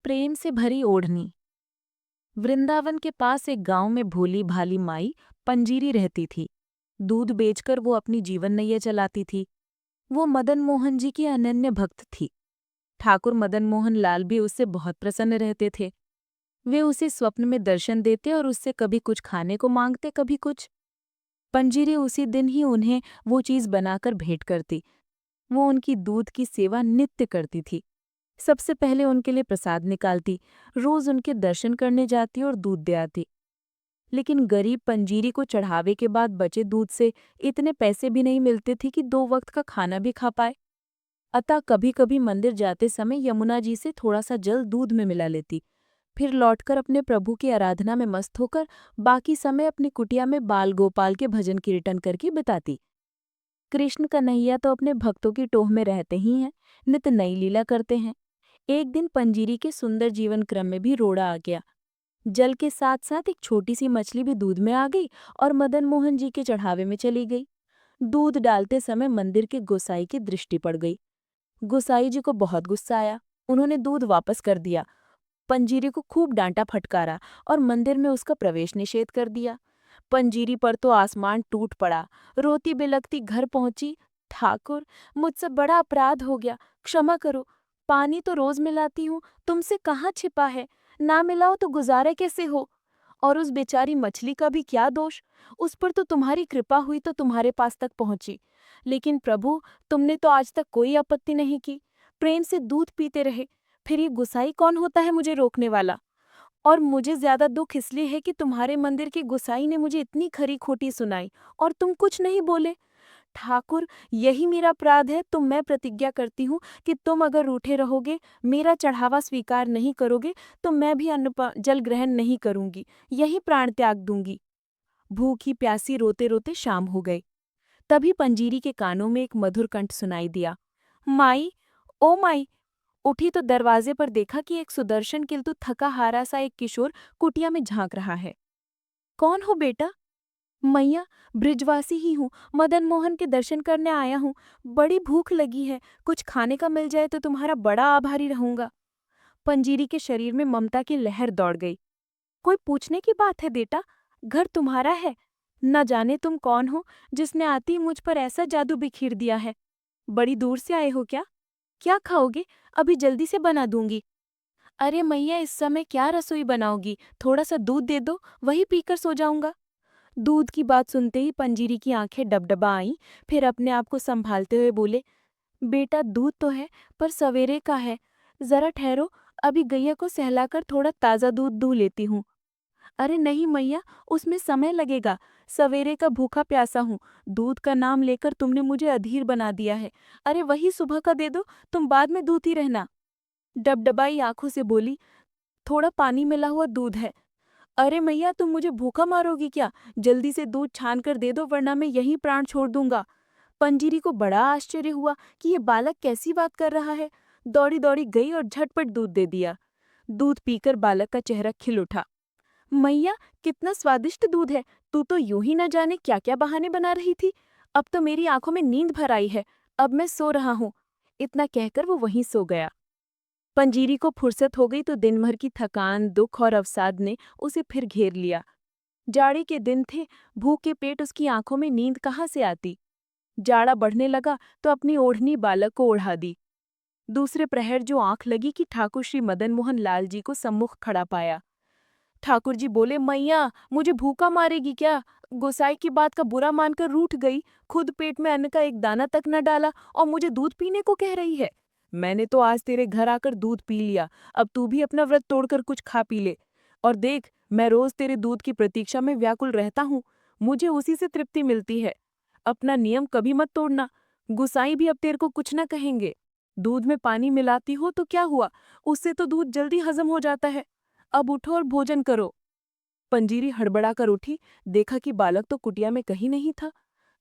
प्रेम से भरी ओढ़नी। वृंदावन के पास एक गांव में भोली भाली माई पंजीरी रहती थी। दूध बेचकर वो अपनी जीवन नैया चलाती थी। वो मदन मोहन जी की अनन्य भक्त थी। ठाकुर मदन मोहन लाल भी उससे बहुत प्रसन्न रहते थे। वे उसे स्वप्न में दर्शन देते और उससे कभी कुछ खाने को मांगते, कभी कुछ। पंजीरी उसी दिन ही उन्हें वो चीज बनाकर भेंट करती। वो उनकी दूध की सेवा नित्य करती थी। सबसे पहले उनके लिए प्रसाद निकालती, रोज उनके दर्शन करने जाती और दूध दे आती। लेकिन गरीब पंजीरी को चढ़ावे के बाद बचे दूध से इतने पैसे भी नहीं मिलते थे कि 2 वक्त का खाना भी खा पाए। अतः कभी कभी मंदिर जाते समय यमुना जी से थोड़ा सा जल दूध में मिला लेती। फिर लौटकर अपने प्रभु की आराधना में मस्त होकर बाकी समय अपनी कुटिया में बाल गोपाल के भजन कीर्तन करके बिताती। कृष्ण कन्हैया तो अपने भक्तों की टोह में रहते ही हैं, नित नई लीला करते हैं। एक दिन पंजीरी के सुंदर जीवन क्रम में भी रोड़ा आ गया। जल के साथ साथ एक छोटी सी मछली भी दूध में आ गई और मदन मोहन जी के चढ़ावे में चली गई। दूध डालते समय मंदिर के गोसाई की दृष्टि पड़ गई। गोसाई जी को बहुत गुस्सा आया। उन्होंने दूध वापस कर दिया, पंजीरी को खूब डांटा फटकारा और मंदिर में उसका प्रवेश निषेध कर दिया। पंजीरी पर तो आसमान टूट पड़ा। रोती बिलखती घर पहुंची। ठाकुर, मुझसे बड़ा अपराध हो गया, क्षमा करो। पानी तो रोज मिलाती हूँ, तुमसे कहाँ छिपा है। ना मिलाओ तो गुजारा कैसे हो। और उस बेचारी मछली का भी क्या दोष। उस पर तो तुम्हारी कृपा हुई तो तुम्हारे पास तक पहुंची। लेकिन प्रभु, तुमने तो आज तक कोई आपत्ति नहीं की, प्रेम से दूध पीते रहे। फिर ये गुसाई कौन होता है मुझे रोकने वाला। और मुझे ज्यादा दुख इसलिए है कि तुम्हारे मंदिर के गुसाई ने मुझे इतनी खरी खोटी सुनाई और तुम कुछ नहीं बोले। ठाकुर, यही मेरा अपराध है, तो मैं प्रतिज्ञा करती हूँ कि तुम अगर रूठे रहोगे, मेरा चढ़ावा स्वीकार नहीं करोगे, तो मैं भी जल ग्रहण नहीं करूंगी, यही प्राण त्याग दूंगी। भूखी प्यासी रोते रोते शाम हो गई। तभी पंजीरी के कानों में एक मधुर कंठ सुनाई दिया। माई, ओ माई। उठी तो दरवाजे पर देखा कि एक सुदर्शन किंतु थका हारा सा एक किशोर कुटिया में झांक रहा है। कौन हो बेटा। मैया, ब्रिजवासी ही हूँ, मदन मोहन के दर्शन करने आया हूँ। बड़ी भूख लगी है, कुछ खाने का मिल जाए तो तुम्हारा बड़ा आभारी रहूंगा। पंजीरी के शरीर में ममता की लहर दौड़ गई। कोई पूछने की बात है बेटा, घर तुम्हारा है। न जाने तुम कौन हो, जिसने आते ही मुझ पर ऐसा जादू बिखेर दिया है। बड़ी दूर से आए हो क्या। क्या खाओगे, अभी जल्दी से बना दूंगी। अरे मैया, इस समय क्या रसोई बनाओगी, थोड़ा सा दूध दे दो, वही पीकर सो जाऊंगा। दूध की बात सुनते ही पंजीरी की आंखें डबडबा आईं। फिर अपने आप को संभालते हुए बोले, बेटा दूध तो है, पर सवेरे का है। जरा ठहरो, अभी गैया को सहलाकर थोड़ा ताज़ा दूध दूह लेती हूँ। अरे नहीं मैया, उसमें समय लगेगा। सवेरे का भूखा प्यासा हूँ। दूध का नाम लेकर तुमने मुझे अधीर बना दिया है। अरे वही सुबह का दे दो, तुम बाद में दूधी रहना। डबडबाई आंखों से बोली, थोड़ा पानी मिला हुआ दूध है। अरे मैया, तुम मुझे भूखा मारोगी क्या। जल्दी से दूध छान कर दे दो, वरना मैं यहीं प्राण छोड़ दूंगा। पंजीरी को बड़ा आश्चर्य हुआ कि ये बालक कैसी बात कर रहा है। दौड़ी दौड़ी गई और झटपट दूध दे दिया। दूध पीकर बालक का चेहरा खिल उठा। मैया, कितना स्वादिष्ट दूध है। तू तो यूं ही न जाने क्या क्या बहाने बना रही थी। अब तो मेरी आंखों में नींद भर आई है। अब मैं सो रहा हूँ। इतना कहकर वो वहीं सो गया। पंजीरी को फुर्सत हो गई तो दिन भर की थकान, दुख और अवसाद ने उसे फिर घेर लिया। जाड़े के दिन थे, भूख के पेट उसकी आंखों में नींद कहाँ से आती। जाड़ा बढ़ने लगा तो अपनी ओढ़नी बालक को ओढ़ा दी। दूसरे प्रहर जो आंख लगी कि ठाकुर श्री मदन मोहन लाल जी को सम्मुख खड़ा पाया। ठाकुर जी बोले, मैया, मुझे भूखा मारेगी क्या। गोसाई की बात का बुरा मानकर रूठ गई। खुद पेट में अन्न का एक दाना तक न डाला और मुझे दूध पीने को कह रही है। मैंने तो आज तेरे घर आकर दूध पी लिया, अब तू भी अपना व्रत तोड़कर कुछ खा पी ले। और देख, मैं रोज तेरे दूध की प्रतीक्षा में व्याकुल रहता हूँ। मुझे उसी से तृप्ति मिलती है। अपना नियम कभी मत तोड़ना। गुसाई भी अब तेरे को कुछ न कहेंगे। दूध में पानी मिलाती हो तो क्या हुआ, उससे तो दूध जल्दी हजम हो जाता है। अब उठो और भोजन करो। पंजीरी हड़बड़ाकर उठी, देखा कि बालक तो कुटिया में कहीं नहीं था।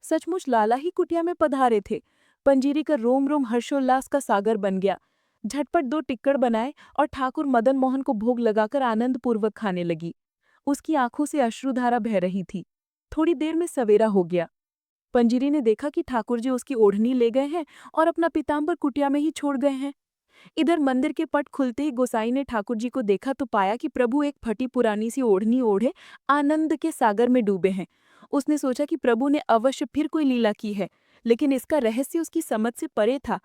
सचमुच लाला ही कुटिया में पधारे थे। पंजीरी का रोम रोम हर्षोल्लास का सागर बन गया। झटपट 2 टिक्कड़ बनाए और ठाकुर मदन मोहन को भोग लगाकर आनंद पूर्वक खाने लगी। उसकी आंखों से अश्रुधारा बह रही थी। थोड़ी देर में सवेरा हो गया। पंजीरी ने देखा कि ठाकुर जी उसकी ओढ़नी ले गए हैं और अपना पीताम्बर कुटिया में ही छोड़ गए हैं। इधर मंदिर के पट खुलते ही गोसाई ने ठाकुर जी को देखा तो पाया कि प्रभु एक फटी पुरानी सी ओढ़नी ओढ़े आनंद के सागर में डूबे हैं। उसने सोचा कि प्रभु ने अवश्य फिर कोई लीला की है, लेकिन इसका रहस्य उसकी समझ से परे था।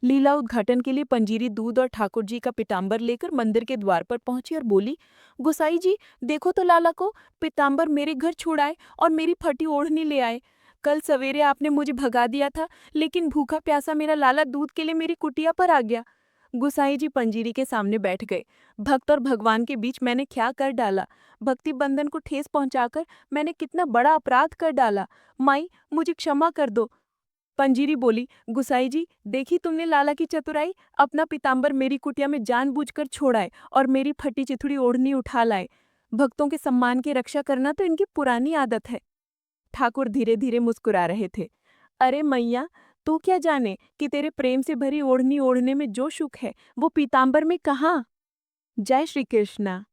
लीला उद्घाटन के लिए पंजीरी दूध और ठाकुर जी का पीताम्बर लेकर मंदिर के द्वार पर पहुंची और बोली, गोसाई जी देखो तो लाला को, पीताम्बर मेरे घर छुड़ाए और मेरी फटी ओढ़नी ले आए। कल सवेरे आपने मुझे भगा दिया था, लेकिन भूखा प्यासा मेरा लाला दूध के लिए मेरी कुटिया पर आ गया। गुसाई जी पंजीरी के सामने बैठ गए। भक्त और भगवान के बीच मैंने क्या कर डाला? भक्ति बंधन को ठेस पहुंचाकर मैंने कितना बड़ा अपराध कर डाला। माई मुझे क्षमा कर दो। पंजीरी बोली, गुसाई जी देखी तुमने लाला की चतुराई, अपना पीताम्बर मेरी कुटिया में जानबूझकर छोड़ाए और मेरी फटी चिथड़ी ओढ़नी उठा लाए। भक्तों के सम्मान की रक्षा करना तो इनकी पुरानी आदत है। ठाकुर धीरे धीरे मुस्कुरा रहे थे। अरे मैया, तू क्या जाने कि तेरे प्रेम से भरी ओढ़नी ओढ़ने में जो सुख है वो पीताम्बर में कहाँ। जय श्री कृष्णा।